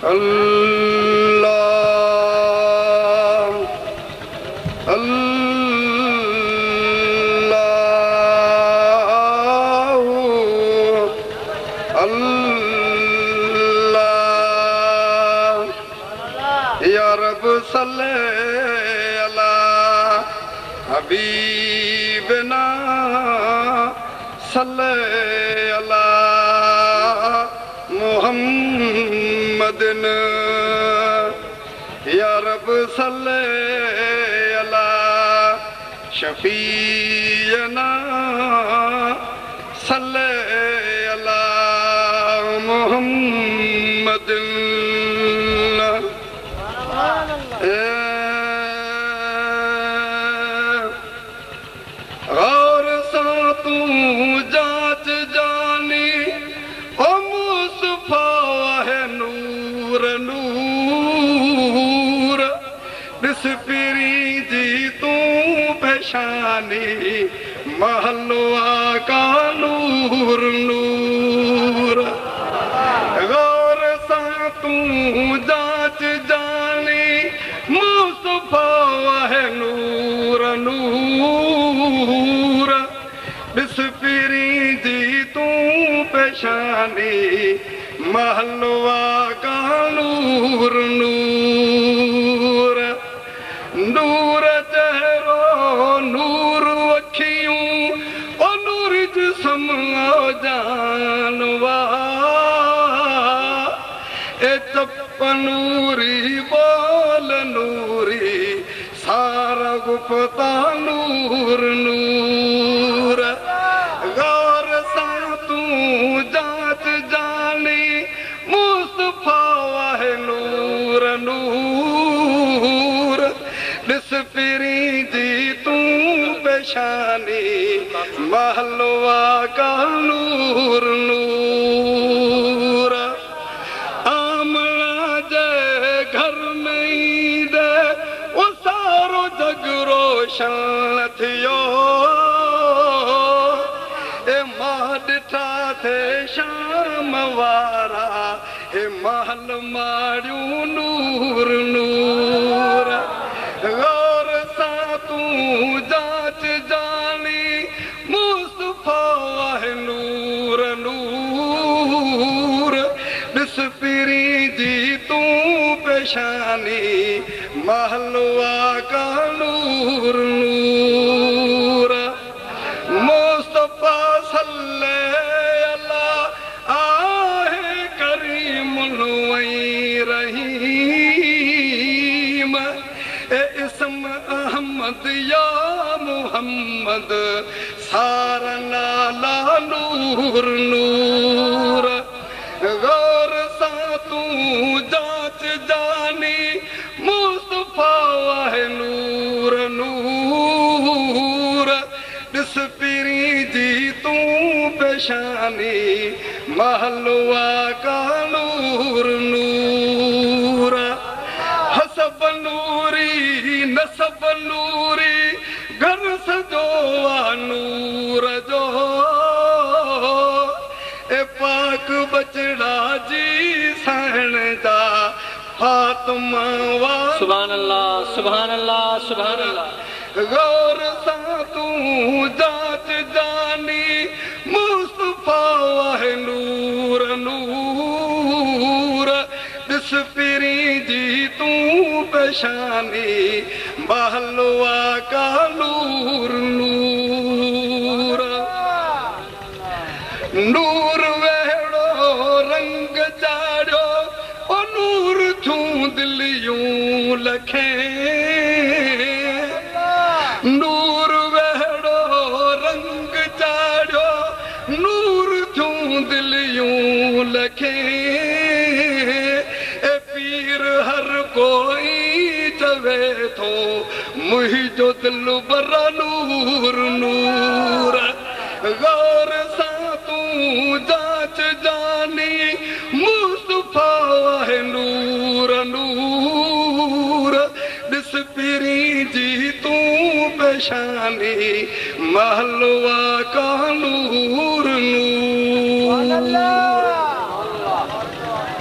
अल्लाह अल्लाह अल्लाह या रब सल्ले अला हबीबना सल्ले अला मुहम्मदिन या रब सल्ले अला शफीना सल्ले अला मुहम्मदिन। गौर सा तू जांच जानी ओ मुस्तफा है नूर नूर दिस पीरी जी तू पेशानी महलवा का नूर नूर। गौर सा तू जांच जानी मुस्तफा है नूर नूर दिस पीरी जी तू पेशानी महलवा का नूर नूर। नूर चेहरो नूर अखियूं ओ नूर जिस्म जानवा ए चप नूरी बोल नूरी सारा गुप्ता नूर नूर। गौर सा तू जांच जानी मुस्तफा है नूर नूर दिस पीरी जी तू पेशानी महलवा का नूर नूर। आमला जे घर में दे वो सारो जग रोशन थियो ए मां ॾिठा थे शाम वारा ए महल मारियूं नूर नूर। गौर सा तू जांच जानी मुस्तफा है नूर नूर दिस पीरी जी तू पेशानी महलवा का नूर नूर। मुस्तफा सल्ले अला आहे करीमुल वई रहीम ए इस्म अहमद या मुहम्मद सारा नाला नूर नूर। गौर सा तू जांच जानी मुस्तफा है नूर नूर दिस पीरी जी तू पेशानी महलवा का नूर नूर। हसब नूरी नसब नूरी घर सजो नूर जो ए पाक बचड़ा जी सहन जा फातिमा वा सुभान अल्लाह सुभान अल्लाह सुभान अल्लाह। गौर सा तू जांच जानी मुस्तफा है नूर नूर दिस पीरी जी तू पेशानी महलवा का नूर नूर। नूर वेड़ो रंग चाड़ो ओ नूर थू दिलियूं लखे नूर वेड़ो रंग चाड़ो नूर थू दिलियूं लखे ए पीर हर कोई चवे थो मुहिंजो दिल बरा नूर नूर। गौर सा तू जांच जानी मुस्तफा है नूर नूर दिस पीरी जी तू पेशानी महलवा का नूर